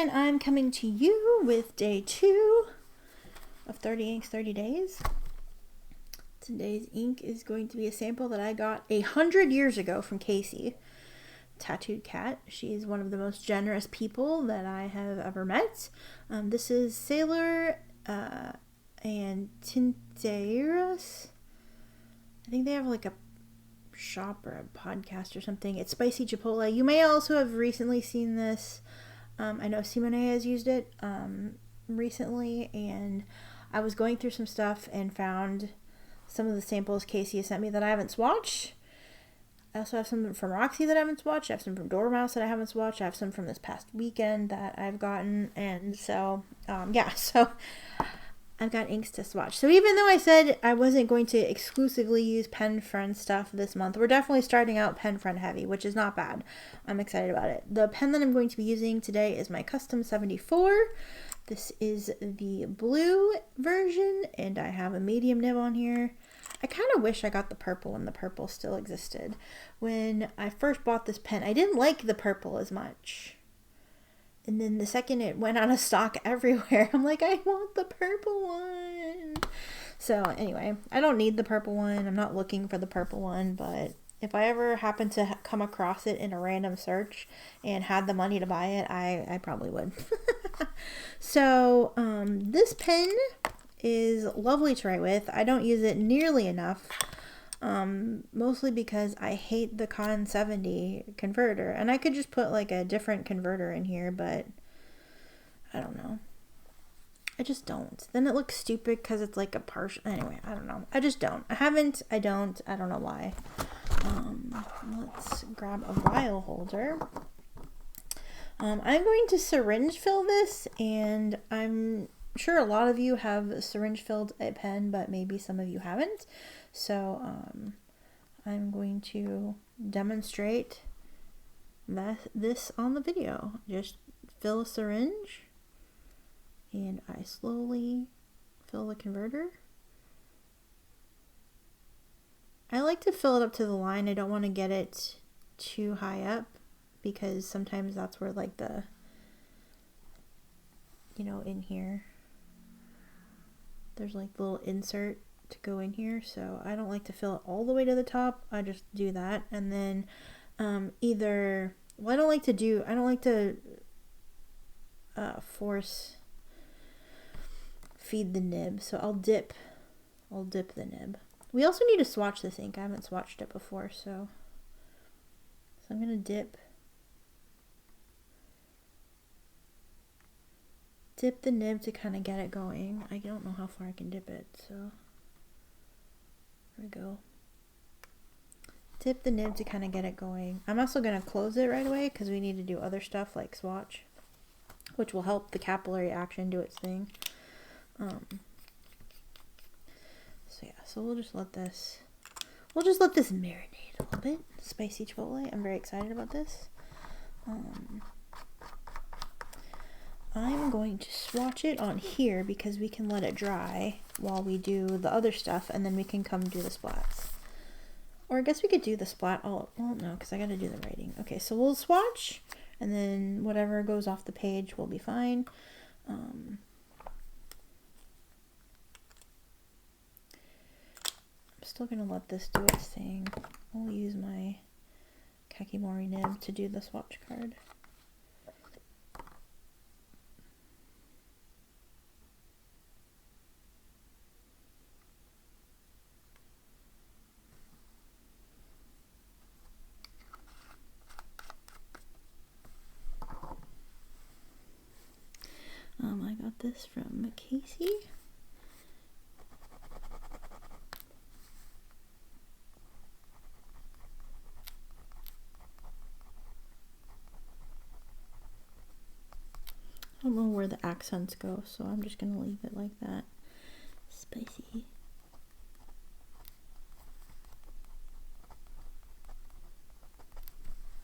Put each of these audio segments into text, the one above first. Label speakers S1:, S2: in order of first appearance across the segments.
S1: and I'm coming to you with day 2 of 30 Inks 30 Days. Today's ink is going to be a sample that I got 100 years ago from Casey, Tattooed Cat. She is one of the most generous people that I have ever met. This is Sailor and Tinterias. I think they have like a shop or a podcast or something. It's Spicy Chipotle. You may also have recently seen this. I know Simone has used it recently, and I was going through some stuff and found some of the samples Casey has sent me that I haven't swatched. I also have some from Roxy that I haven't swatched. I have some from Dormouse that I haven't swatched. I have some from this past weekend that I've gotten, and so so I've got inks to swatch. So even though I said I wasn't going to exclusively use Pen Friend stuff this month, we're definitely starting out Pen Friend heavy, which is not bad. I'm excited about it. The pen that I'm going to be using today is my Custom 74. This is the blue version, and I have a medium nib on here. I kind of wish I got the purple when the purple still existed. When I first bought this pen, I didn't like the purple as much. And then the second it went out of stock everywhere, I'm like, I want the purple one. So anyway, I don't need the purple one. I'm not looking for the purple one, but if I ever happen to come across it in a random search and had the money to buy it, I probably would. So this pen is lovely to write with. I don't use it nearly enough. Mostly because I hate the Con 70 converter, and I could just put like a different converter in here, but I don't know. I just don't. Then it looks stupid because it's like a partial. Anyway, I don't know. I just don't. I don't know why. Let's grab a vial holder. I'm going to syringe fill this, and I'm sure a lot of you have syringe filled a pen, but maybe some of you haven't. So I'm going to demonstrate this on the video. Just fill a syringe, and I slowly fill the converter. I like to fill it up to the line. I don't want to get it too high up, because sometimes that's where like the, in here, there's like the little insert to go in here, so I don't like to fill it all the way to the top. I just do that, and then I don't like to force feed the nib, so I'll dip the nib. We also need to swatch this ink. I haven't swatched it before, so I'm gonna dip the nib to kind of get it going. I don't know how far I can dip it, so there we go. Dip the nib to kind of get it going. I'm also going to close it right away because we need to do other stuff like swatch, which will help the capillary action do its thing. So we'll just let this marinate a little bit. Spicy Chipotle. I'm very excited about this. I'm going to swatch it on here because we can let it dry while we do the other stuff, and then we can come do the splats. Or I guess we could do the splat all, well, no, because I got to do the writing. Okay, so we'll swatch, and then whatever goes off the page will be fine. I'm still going to let this do its thing. I'll use my Kakimori nib to do the swatch card. I got this from Casey. I don't know where the accents go, so I'm just going to leave it like that. Spicy.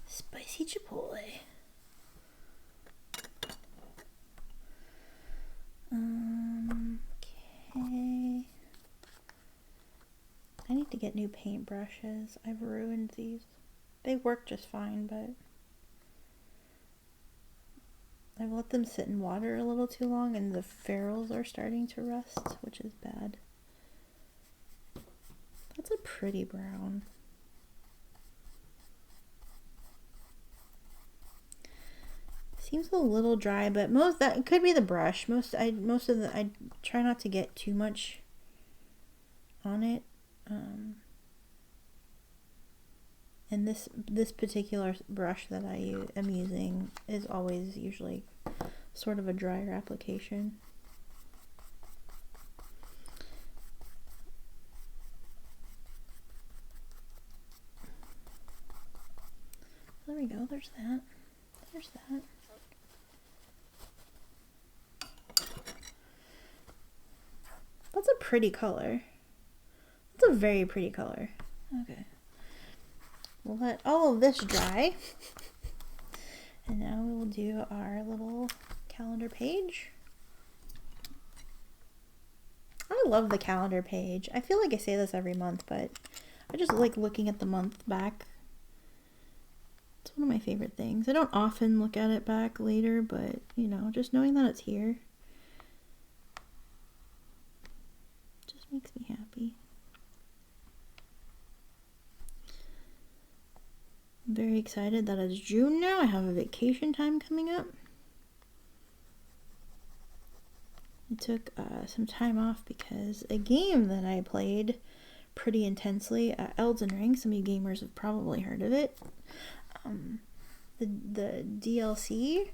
S1: Spicy Chipotle. Okay. I need to get new paintbrushes. I've ruined these. They work just fine, but I've let them sit in water a little too long and the ferrules are starting to rust, which is bad. That's a pretty brown. Seems a little dry, but that it could be the brush. I try not to get too much on it. And this particular brush that I am using is always usually sort of a drier application. There we go. There's that. There's that. That's a pretty color. That's a very pretty color. Okay. We'll let all of this dry. And now we will do our little calendar page. I love the calendar page. I feel like I say this every month, but I just like looking at the month back. It's one of my favorite things. I don't often look at it back later, but you know, just knowing that it's here just makes me happy. I'm very excited that it's June now. I have a vacation time coming up. I took some time off because a game that I played pretty intensely, Elden Ring, some of you gamers have probably heard of it. The DLC,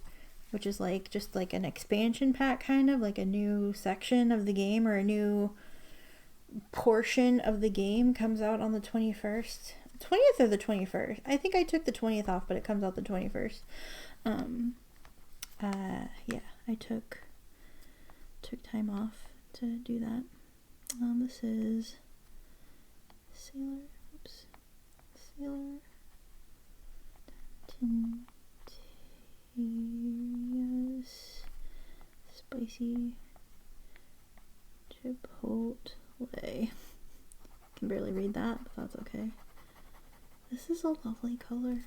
S1: which is like just like an expansion pack, kind of like a new section of the game or a new portion of the game, comes out on the 21st. 20th or the 21st. I think I took the 20th off, but it comes out the 21st. Yeah, I took time off to do that. This is Sailor Tinterias Spicy Chipotle. I can barely read that, but that's okay. This is a lovely color.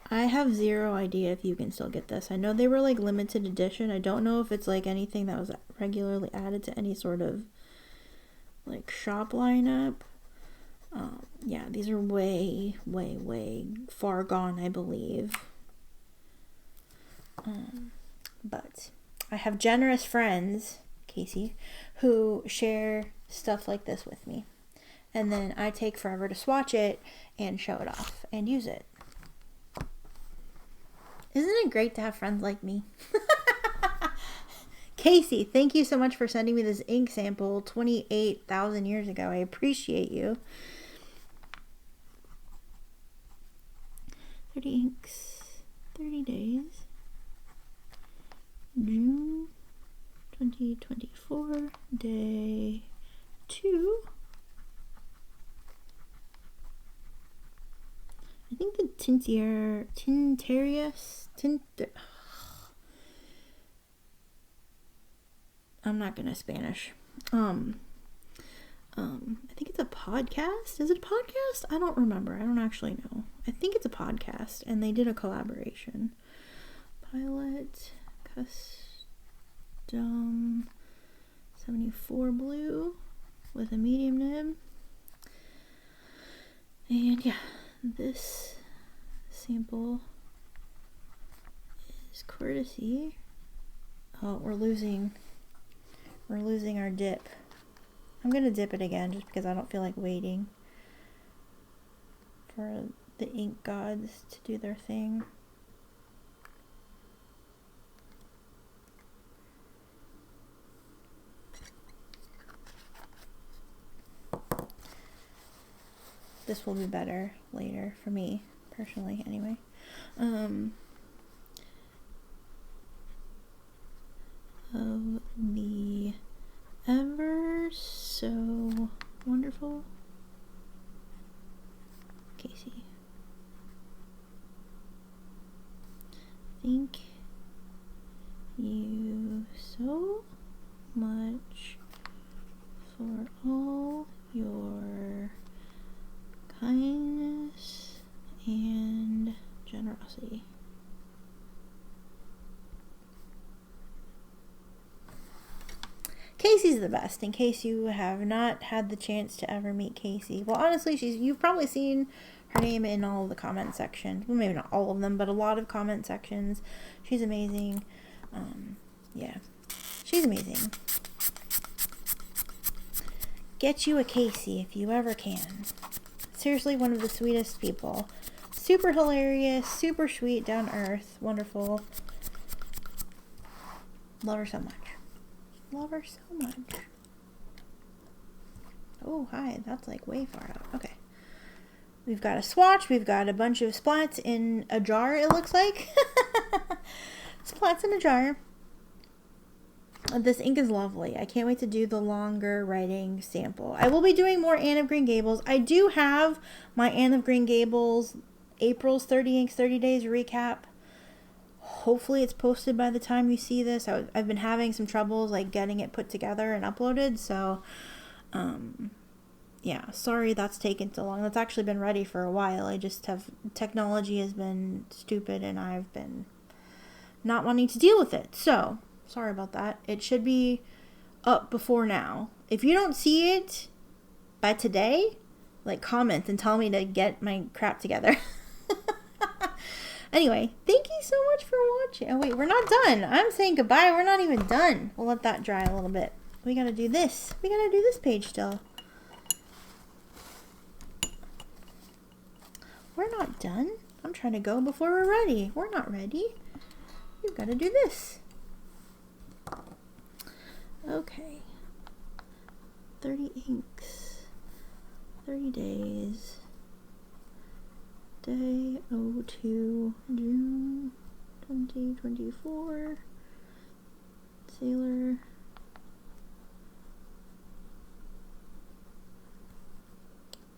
S1: I have zero idea if you can still get this. I know they were like limited edition. I don't know if it's like anything that was regularly added to any sort of like shop lineup. Yeah, these are way far gone, I believe. But I have generous friends, Casey, who share stuff like this with me. And then I take forever to swatch it and show it off and use it. Isn't it great to have friends like me? Casey, thank you so much for sending me this ink sample 28,000 years ago. I appreciate you. 30 inks, 30 days. June 2024, day 2. I think the I'm not gonna Spanish. I think it's a podcast. Is it a podcast? I don't remember. I don't actually know. I think it's a podcast, and they did a collaboration. Pilot Custom 74 blue with a medium nib. And yeah, this sample is courtesy. Oh, we're losing our dip. I'm gonna dip it again just because I don't feel like waiting for the ink gods to do their thing. This will be better later for me personally anyway. Of the ever so wonderful Casey. Thank you so much for all your kindness and generosity. Casey's the best, in case you have not had the chance to ever meet Casey. Well, honestly, you've probably seen her name in all of the comment sections. Well, maybe not all of them, but a lot of comment sections. She's amazing. Yeah, she's amazing. Get you a Casey if you ever can. Seriously, one of the sweetest people. Super hilarious, super sweet, down to earth, wonderful. Love her so much. Love her so much. Oh, hi. That's like way far out. Okay. We've got a swatch. We've got a bunch of splats in a jar, it looks like. Splats in a jar. This ink is lovely. I can't wait to do the longer writing sample. I will be doing more Anne of Green Gables. I do have my Anne of Green Gables April's 30 Inks 30 Days recap. Hopefully it's posted by the time you see this. I've been having some troubles like getting it put together and uploaded. So, yeah, sorry that's taken so long. That's actually been ready for a while. I just have, technology has been stupid and I've been not wanting to deal with it. So, sorry about that. It should be up before now. If you don't see it by today, like, comment and tell me to get my crap together. Anyway, thank you so much for watching. Oh, wait, we're not done. I'm saying goodbye. We're not even done. We'll let that dry a little bit. We gotta do this. We gotta do this page still. We're not done. I'm trying to go before we're ready. We're not ready. We've got to do this. Okay. 30 inks. 30 days. Day 02, June 2024. Sailor.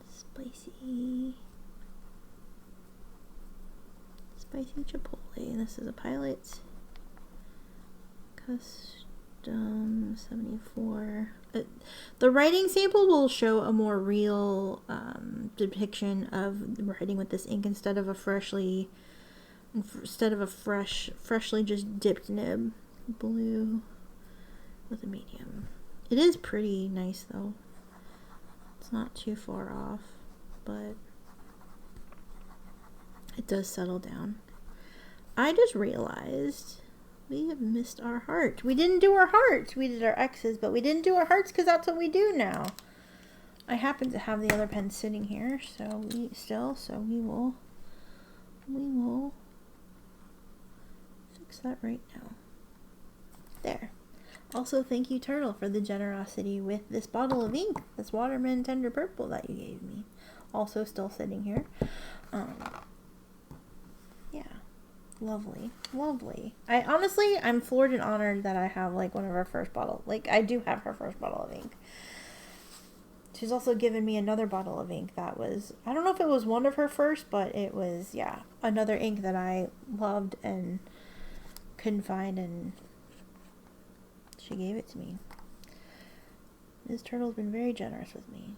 S1: Spicy Chipotle. This is a pilot. Custom 74. The writing sample will show a more real depiction of the writing with this ink instead of a freshly just dipped nib. Blue with a medium. It is pretty nice though. It's not too far off, but it does settle down. I just realized we have missed our heart. We didn't do our hearts. We did our X's, but we didn't do our hearts because that's what we do now. I happen to have the other pen sitting here, so we will fix that right now. There. Also, thank you, Turtle, for the generosity with this bottle of ink, this Waterman Tender Purple that you gave me. Also still sitting here. Yeah. Lovely. Lovely. I'm floored and honored that I have, like, one of her first bottles. Like, I do have her first bottle of ink. She's also given me another bottle of ink that was, I don't know if it was one of her first, but it was, yeah, another ink that I loved and couldn't find, and she gave it to me. Ms. Turtle's been very generous with me.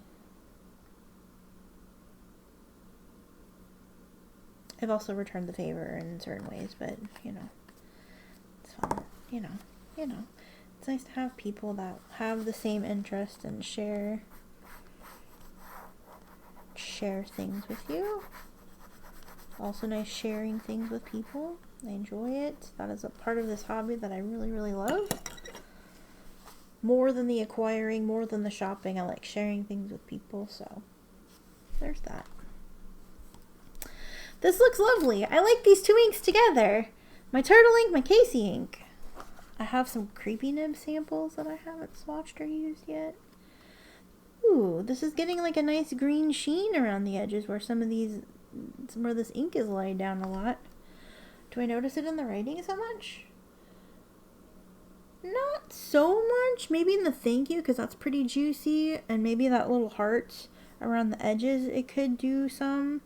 S1: I've also returned the favor in certain ways, but, you know, it's fun. You know. It's nice to have people that have the same interest and share things with you. Also nice sharing things with people. I enjoy it. That is a part of this hobby that I really, really love. More than the acquiring, more than the shopping, I like sharing things with people, so there's that. This looks lovely. I like these two inks together. My Turtle ink, my Casey ink. I have some creepy nib samples that I haven't swatched or used yet. Ooh, this is getting like a nice green sheen around the edges where where this ink is laid down a lot. Do I notice it in the writing so much? Not so much. Maybe in the thank you, because that's pretty juicy. And maybe that little heart around the edges, it could do some.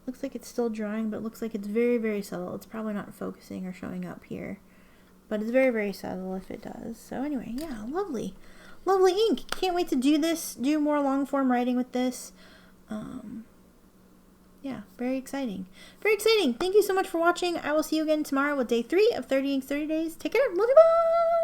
S1: Looks like it's still drying, but it looks like it's very, very subtle. It's probably not focusing or showing up here. But it's very, very subtle if it does. So anyway, yeah, lovely. lovely ink. Can't wait to do this, do more long form writing with this. Yeah, very exciting. Very exciting. Thank you so much for watching. I will see you again tomorrow with day 3 of 30 Inks 30 Days. Take care. Love you. Bye.